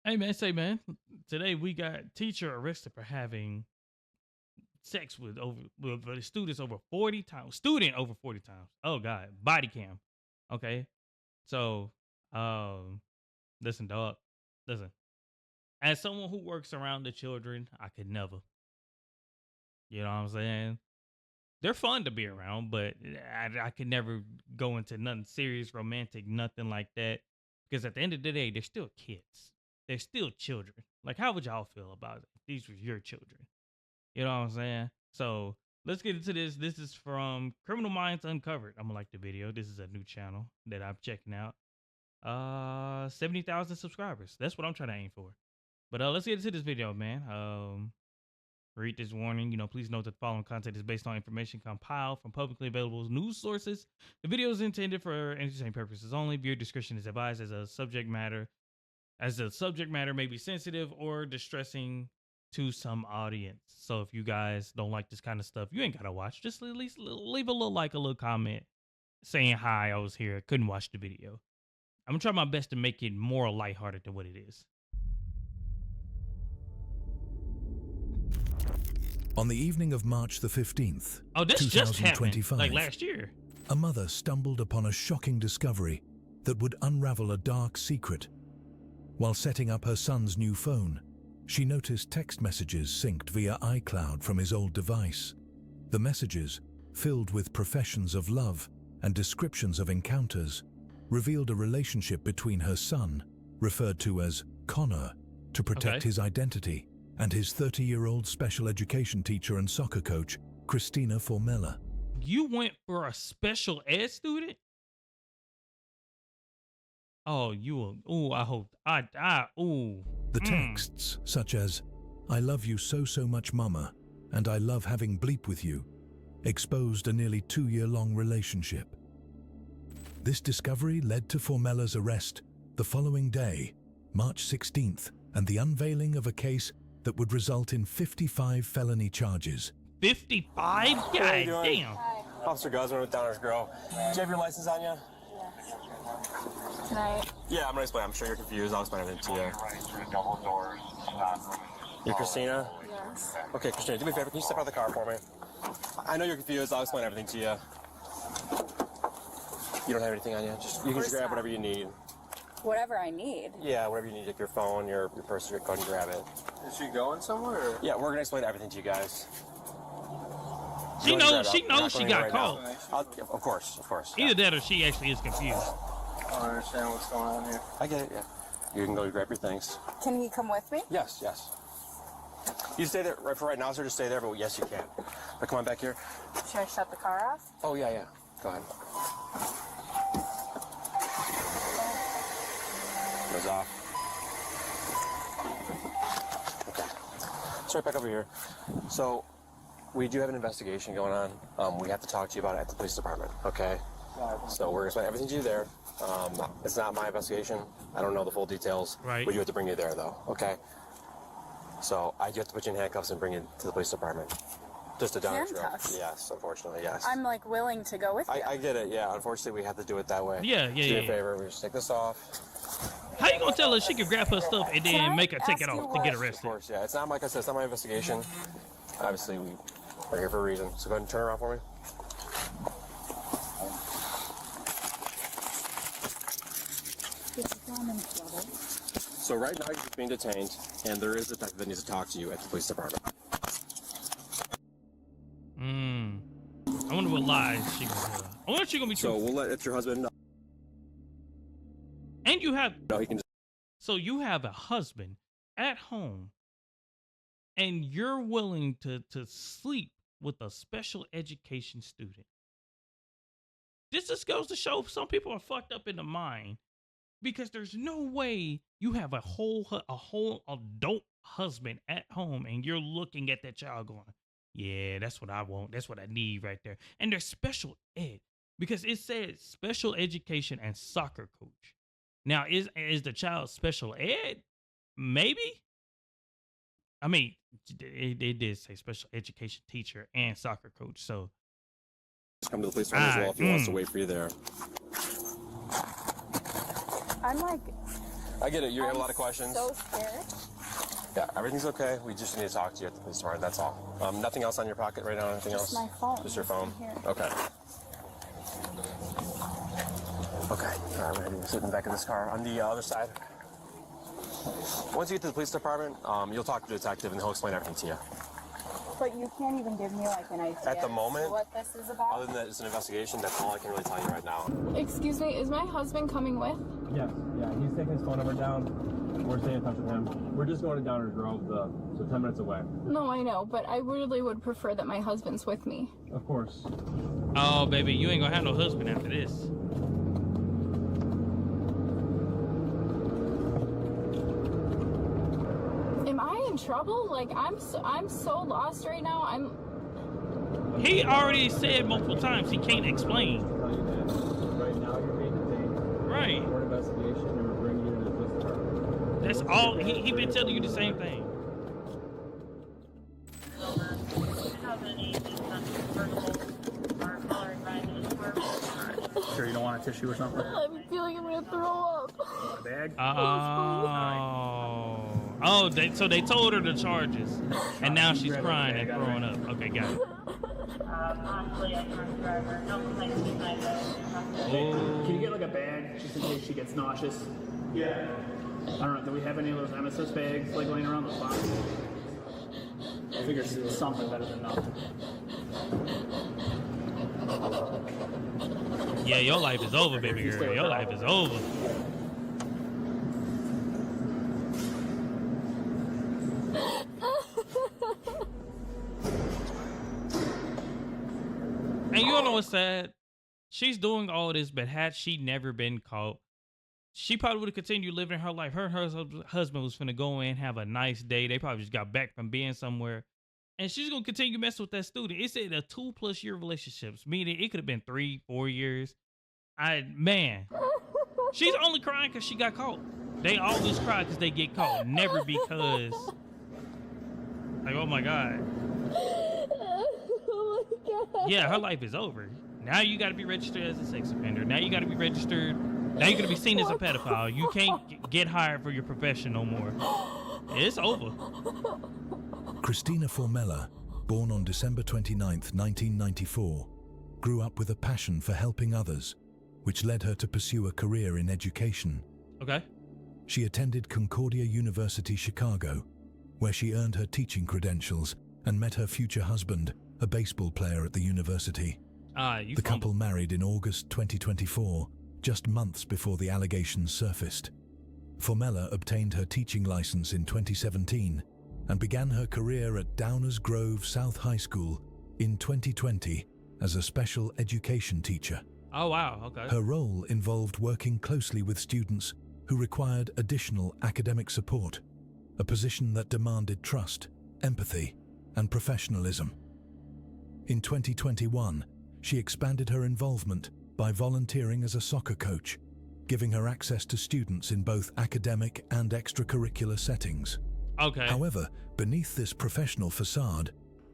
Hey man, say man, today we got teacher arrested for having sex with students over 40 times. Student over 40 times. Oh god, body cam. Okay. So, um listen dog. Listen. As someone who works around the children, I could never. You know what I'm saying? They're fun to be around, but I could never go into nothing serious, romantic, nothing like that. Because at the end of the day, they're still kids. They're still children. Like, how would y'all feel about it if these were your children? You know what I'm saying? So let's get into this. This is from Criminal Minds Uncovered. I'm gonna like the video. This is a new channel that I'm checking out. 70,000 subscribers. That's what I'm trying to aim for. But let's get into this video, man. Read this warning. Please note that the following content is based on information compiled from publicly available news sources. The video is intended for entertainment purposes only. Viewer discretion is advised as the subject matter may be sensitive or distressing to some audience. So if you guys don't like this kind of stuff, you ain't gotta watch. Just at least leave a little comment saying hi. I was here. I couldn't watch the video. I'm gonna try my best to make it more lighthearted than what it is. On the evening of March the 15th, Oh, this just happened, like last year. A mother stumbled upon a shocking discovery that would unravel a dark secret. While setting up her son's new phone, she noticed text messages synced via iCloud from his old device. The messages, filled with professions of love and descriptions of encounters, revealed a relationship between her son, referred to as Connor, to protect his identity, and his 30-year-old special education teacher and soccer coach, Christina Formella. You went for a special ed student? Oh, The texts, such as, "I love you so much, mama, and I love having bleep with you," exposed a nearly 2-year-long relationship. This discovery led to Formella's arrest the following day, March 16th, and the unveiling of a case that would result in 55 felony charges. 55? God damn. Officer Guzman with Downers Grove. Do you have your license on you? Yes. Tonight? Yeah, I'm gonna explain. I'm sure you're confused. I'll explain everything to you. You Christina? Yes. Okay, Christina, do me a favor. Can you step out of the car for me? I know you're confused. I'll explain everything to you. You don't have anything on you? You can just grab whatever you need. Whatever I need? Yeah, whatever you need. Like your phone, your purse, go ahead and grab it. Is she going somewhere? Or? Yeah, we're gonna explain everything to you guys. She knows she got caught. Of course. Either that or she actually is confused. I don't understand what's going on here. I get it, yeah. You can go grab your things. Can he come with me? Yes. You stay there for right now, sir. Just stay there, but yes, you can. But come on back here. Should I shut the car off? Oh, yeah. Go ahead. Goes off. Okay. Let's right back over here. So, we do have an investigation going on. We have to talk to you about it at the police department, okay? So we're going to explain everything to you there. It's not my investigation. I don't know the full details. Right. We do have to bring you there, though, okay? So I do have to put you in handcuffs and bring you to the police department. Just a Downers Grove. Handcuffs? Yes, unfortunately, yes. I'm like willing to go with you. I get it, yeah. Unfortunately, we have to do it that way. Yeah. Do me a favor. We just take this off. How you gonna tell her she can grab her stuff and then make her take it off to get Of arrested? course, yeah. It's not, like I said, it's not my investigation. Obviously, we're here for a reason. So go ahead and turn around for me. So right now, you're just being detained, and there is a detective that needs to talk to you at the police department. I wonder what lies she gonna tell. I wonder if she gonna be So truthful. we'll let your husband know. And you have No, he can just... So you have a husband at home, and you're willing to sleep with a special education student. This just goes to show some people are fucked up in the mind, because there's no way you have a whole adult husband at home and you're looking at that child going, yeah, that's what I want. That's what I need right there. And there's special ed, because it says special education and soccer coach. Now, is the child special ed? Maybe. I mean, it did say special education teacher and soccer coach. So Just come to the police department as well if he wants to wait for you there. I'm like I get it. You have a lot of questions. So scared. Yeah, everything's okay. We just need to talk to you at the police department. That's all. Nothing else on your pocket right now? Anything else? Just my phone. Just your phone? Here. Okay. Okay. All right, we're going to sit in the back of this car. On the other side. Once you get to the police department, you'll talk to the detective and he'll explain everything to you. But you can't even give me like an idea At the moment, what this is about? other than that it's an investigation, that's all I can really tell you right now. Excuse me, is my husband coming with? Yes, yeah, he's taking his phone number down. We're staying in touch with him. We're just going to Downers Grove, so 10 minutes away. No, I know, but I really would prefer that my husband's with me. Of course. Oh, baby, you ain't gonna have no husband after this. Am I in trouble? Like, I'm so lost right now. He already said multiple times he can't explain. I'll tell you this. Right now, you're being detained. Right. For an investigation, and we're bringing you to the police department. That's all. He been telling you the same thing. Sure you don't want a tissue or something? I'm feeling I'm gonna throw up. A bag? Oh, so they told her the charges, and now she's crying and throwing up. Okay, got it. Can you get like a bag just in case she gets nauseous? Yeah. I don't know. Do we have any of those emesis bags like laying around the spot? I figure it's something better than nothing. Yeah, your life is over, baby girl. Your life is over. And you don't know what's sad? She's doing all this, but had she never been caught, she probably would have continued living her life. Her and her husband was finna go in, have a nice day. They probably just got back from being somewhere. And she's gonna continue messing with that student. It said a 2+ year relationships, meaning it could have been 3-4 years. Man, she's only crying because she got caught. They always cry because they get caught, never because. Like, oh my God. Oh my God. Yeah, her life is over. Now you got to be registered as a sex offender. Now you got to be registered. Now you're gonna be seen as a pedophile. You can't get hired for your profession no more. It's over. Christina Formella, born on December 29, 1994, grew up with a passion for helping others, which led her to pursue a career in education. Okay. She attended Concordia University, Chicago, where she earned her teaching credentials and met her future husband, a baseball player at the university. The couple married in August 2024, just months before the allegations surfaced. Formella obtained her teaching license in 2017 and began her career at Downers Grove South High School in 2020 as a special education teacher. Oh, wow. Okay. Her role involved working closely with students who required additional academic support, a position that demanded trust, empathy, and professionalism. In 2021, she expanded her involvement by volunteering as a soccer coach, giving her access to students in both academic and extracurricular settings. Okay. However, beneath this professional facade,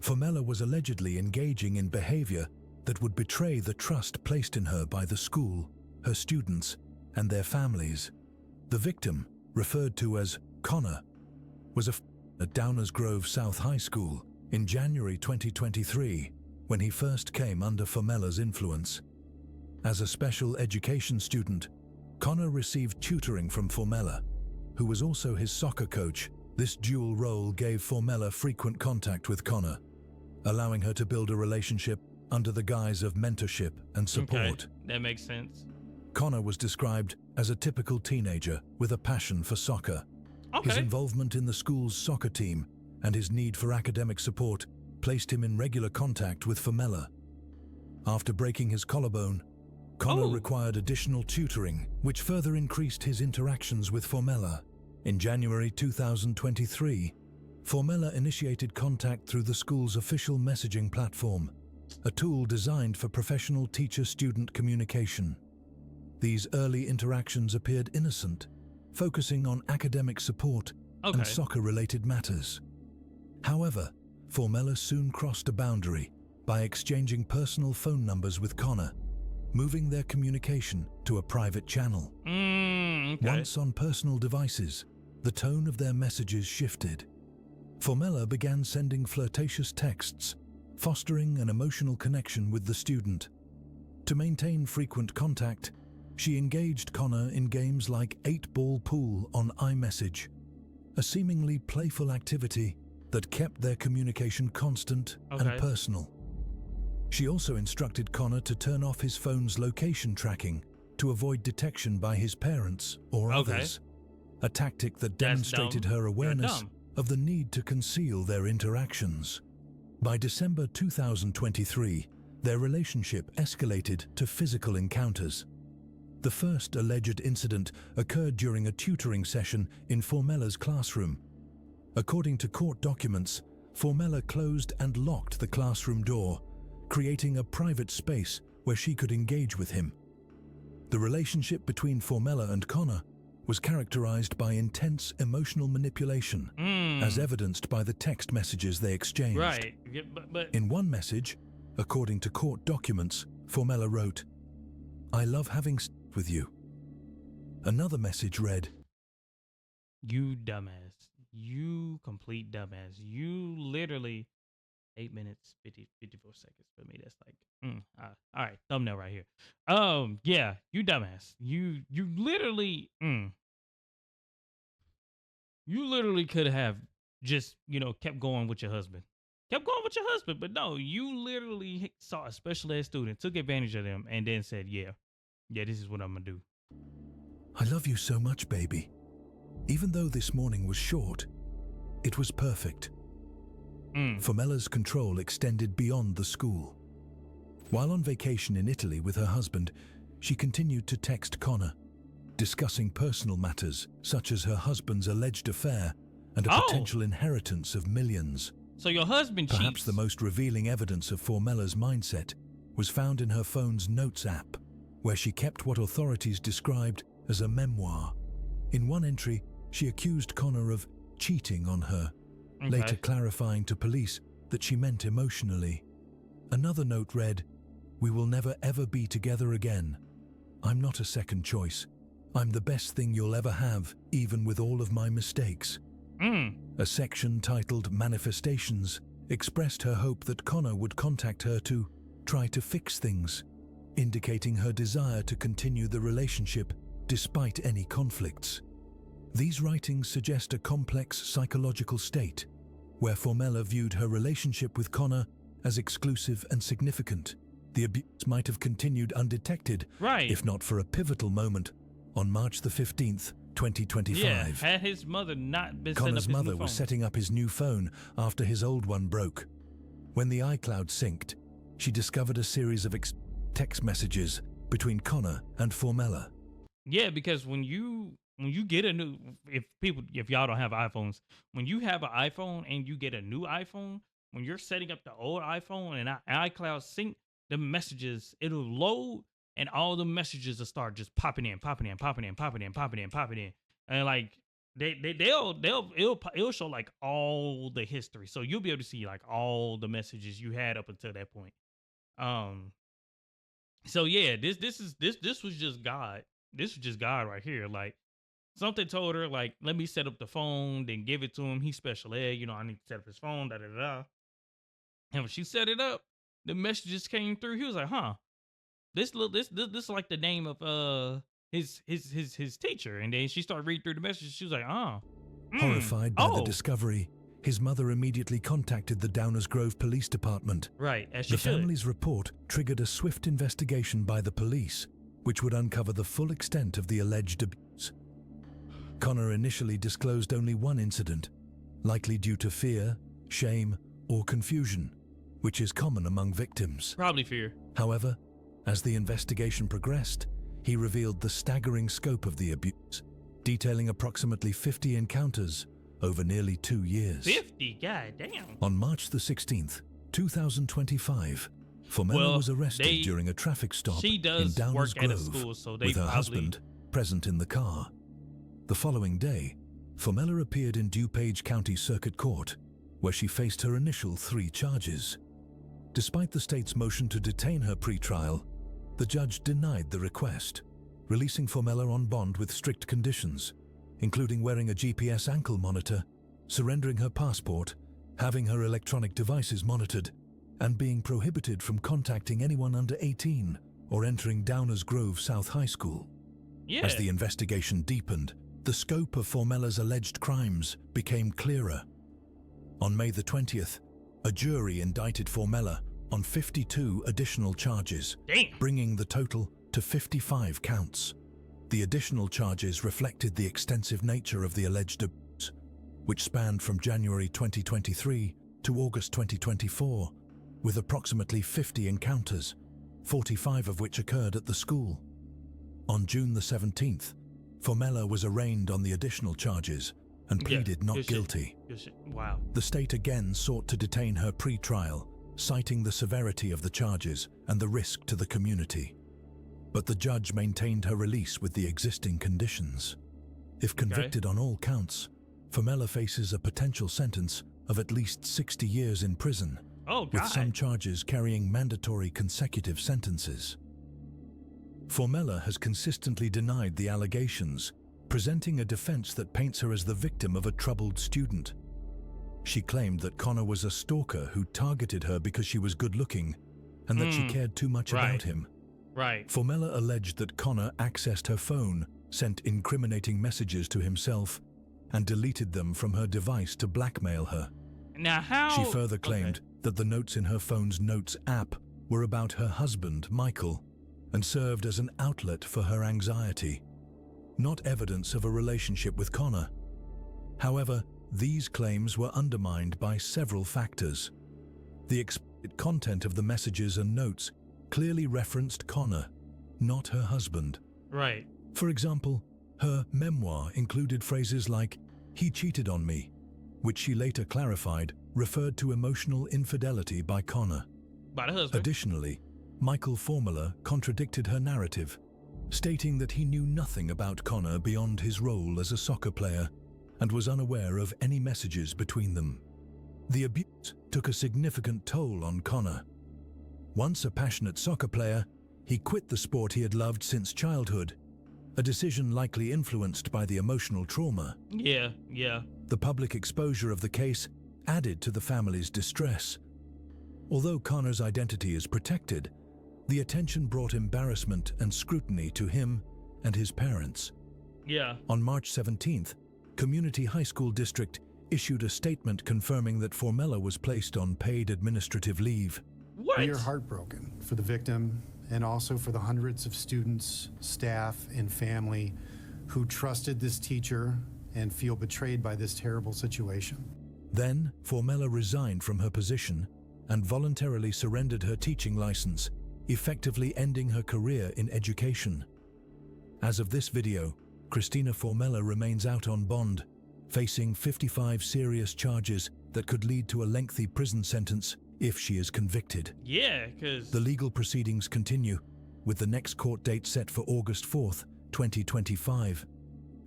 Formella was allegedly engaging in behavior that would betray the trust placed in her by the school, her students, and their families. The victim, referred to as Connor, was at Downers Grove South High School in January 2023 when he first came under Formella's influence. As a special education student, Connor received tutoring from Formella, who was also his soccer coach. This dual role gave Formella frequent contact with Connor, allowing her to build a relationship under the guise of mentorship and support. Okay, that makes sense. Connor was described as a typical teenager with a passion for soccer. Okay. His involvement in the school's soccer team and his need for academic support placed him in regular contact with Formella. After breaking his collarbone, Connor required additional tutoring, which further increased his interactions with Formella. In January 2023, Formella initiated contact through the school's official messaging platform, a tool designed for professional teacher-student communication. These early interactions appeared innocent, focusing on academic support and soccer-related matters. However, Formella soon crossed a boundary by exchanging personal phone numbers with Connor, moving their communication to a private channel. Okay. Once on personal devices, the tone of their messages shifted. Formella began sending flirtatious texts, fostering an emotional connection with the student. To maintain frequent contact, she engaged Connor in games like 8-ball pool on iMessage, a seemingly playful activity that kept their communication constant and personal. She also instructed Connor to turn off his phone's location tracking to avoid detection by his parents or others, a tactic that demonstrated her awareness of the need to conceal their interactions. By December 2023, their relationship escalated to physical encounters. The first alleged incident occurred during a tutoring session in Formella's classroom. According to court documents, Formella closed and locked the classroom door, creating a private space where she could engage with him. The relationship between Formella and Connor was characterized by intense emotional manipulation, as evidenced by the text messages they exchanged. Right. Yeah, but In one message, according to court documents, Formella wrote, "I love having sex with you." Another message read, you dumbass. You complete dumbass. You literally 8 minutes, 54 seconds for me. That's like, all right, thumbnail right here. Yeah, you dumbass. You literally, you literally could have just, kept going with your husband. Kept going with your husband, but no, you literally saw a special ed student, took advantage of them, and then said, yeah, this is what I'm gonna do. "I love you so much, baby. Even though this morning was short, it was perfect." Formella's control extended beyond the school. While on vacation in Italy with her husband, she continued to text Connor, discussing personal matters such as her husband's alleged affair and a potential inheritance of millions. So your husband cheats. Perhaps the most revealing evidence of Formella's mindset was found in her phone's Notes app, where she kept what authorities described as a memoir. In one entry, she accused Connor of cheating on her, later clarifying to police that she meant emotionally. Another note read, "We will never ever be together again. I'm not a second choice. I'm the best thing you'll ever have, even with all of my mistakes." A section titled Manifestations expressed her hope that Connor would contact her to try to fix things, indicating her desire to continue the relationship despite any conflicts. These writings suggest a complex psychological state, where Formella viewed her relationship with Connor as exclusive and significant. The abuse might have continued undetected, if not for a pivotal moment on March the 15th, 2025. Yeah, had his mother not been Connor's mother was setting up his new phone after his old one broke. When the iCloud synced, she discovered a series of text messages between Connor and Formella. Yeah, because when you get a new, if y'all don't have iPhones, when you have an iPhone and you get a new iPhone, when you're setting up the old iPhone and iCloud sync, the messages, it'll load and all the messages will start just popping in. And like it'll show like all the history. So you'll be able to see like all the messages you had up until that point. So yeah, this was just God. This was just God right here. Like something told her, like, let me set up the phone, then give it to him. He's special ed, I need to set up his phone, And when she set it up, the messages came through. He was like, huh, this like the name of his teacher. And then she started reading through the messages. She was like, Horrified by the discovery, his mother immediately contacted the Downers Grove Police Department. Right, as she The should. family's report triggered a swift investigation by the police, which would uncover the full extent of the alleged abuse. Connor initially disclosed only one incident, likely due to fear, shame, or confusion, which is common among victims. Probably fear. However, as the investigation progressed, he revealed the staggering scope of the abuse, detailing approximately 50 encounters over nearly 2 years. 50? God damn. On March the 16th, 2025, Formella was arrested during a traffic stop she does in Downers work Grove at a school, so they with her probably... husband present in the car. The following day, Formella appeared in DuPage County Circuit Court, where she faced her initial 3 charges. Despite the state's motion to detain her pre-trial, the judge denied the request, releasing Formella on bond with strict conditions, including wearing a GPS ankle monitor, surrendering her passport, having her electronic devices monitored, and being prohibited from contacting anyone under 18 or entering Downers Grove South High School. Yeah. As the investigation deepened, the scope of Formella's alleged crimes became clearer. On May the 20th, a jury indicted Formella on 52 additional charges, Damn. bringing the total to 55 counts. The additional charges reflected the extensive nature of the alleged abuse, which spanned from January 2023 to August 2024, with approximately 50 encounters, 45 of which occurred at the school. On June the 17th, Formella was arraigned on the additional charges and pleaded not guilty. Wow. The state again sought to detain her pre-trial, citing the severity of the charges and the risk to the community. But the judge maintained her release with the existing conditions. If convicted on all counts, Formella faces a potential sentence of at least 60 years in prison, with some charges carrying mandatory consecutive sentences. Formella has consistently denied the allegations, presenting a defense that paints her as the victim of a troubled student. She claimed that Connor was a stalker who targeted her because she was good-looking and that she cared too much about him. Right. Formella alleged that Connor accessed her phone, sent incriminating messages to himself, and deleted them from her device to blackmail her. Now how... She further claimed that the notes in her phone's Notes app were about her husband, Michael, and served as an outlet for her anxiety, not evidence of a relationship with Connor. However, these claims were undermined by several factors. The explicit content of the messages and notes clearly referenced Connor, not her husband. Right. For example, her memoir included phrases like, "He cheated on me," which she later clarified referred to emotional infidelity by Connor. By the husband. Additionally, Michael Formella contradicted her narrative, stating that he knew nothing about Connor beyond his role as a soccer player and was unaware of any messages between them. The abuse took a significant toll on Connor. Once a passionate soccer player, he quit the sport he had loved since childhood, a decision likely influenced by the emotional trauma. Yeah. The public exposure of the case added to the family's distress. Although Connor's identity is protected, the attention brought embarrassment and scrutiny to him and his parents. Yeah. On March 17th, Community High School District issued a statement confirming that Formella was placed on paid administrative leave. What? We are heartbroken for the victim and also for the hundreds of students, staff, and family who trusted this teacher and feel betrayed by this terrible situation. Then, Formella resigned from her position and voluntarily surrendered her teaching license, effectively ending her career in education. As of this video, Christina Formella remains out on bond, facing 55 serious charges that could lead to a lengthy prison sentence if she is convicted. Yeah, because... The legal proceedings continue, with the next court date set for August 4th, 2025,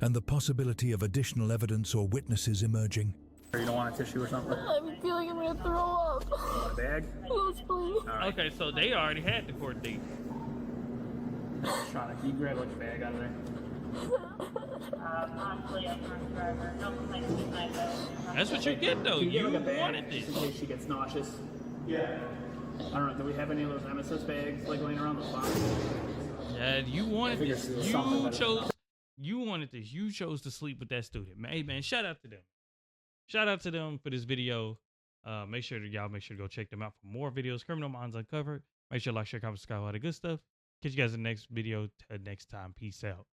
and the possibility of additional evidence or witnesses emerging. You don't want a tissue or something? I'm feeling I'm gonna throw up. A bag? Yes, please. Right. Okay, so they already had the court date. Shauna, can you grab a bag out of there? Possibly a front driver. No complaints tonight, though. That's what you get, though. Can you You get like a bag wanted this. just in case she gets nauseous? Yeah. I don't know, do we have any of those MSS bags like laying around the spot? Yeah, you wanted figured this. it was something You better than chose. that. You wanted this. You chose to sleep with that student. Hey, man, shout out to them. Shout out to them for this video. Make sure to go check them out for more videos. Criminal Minds Uncovered. Make sure to like, share, comment, subscribe, all the good stuff. Catch you guys in the next video. Till next time. Peace out.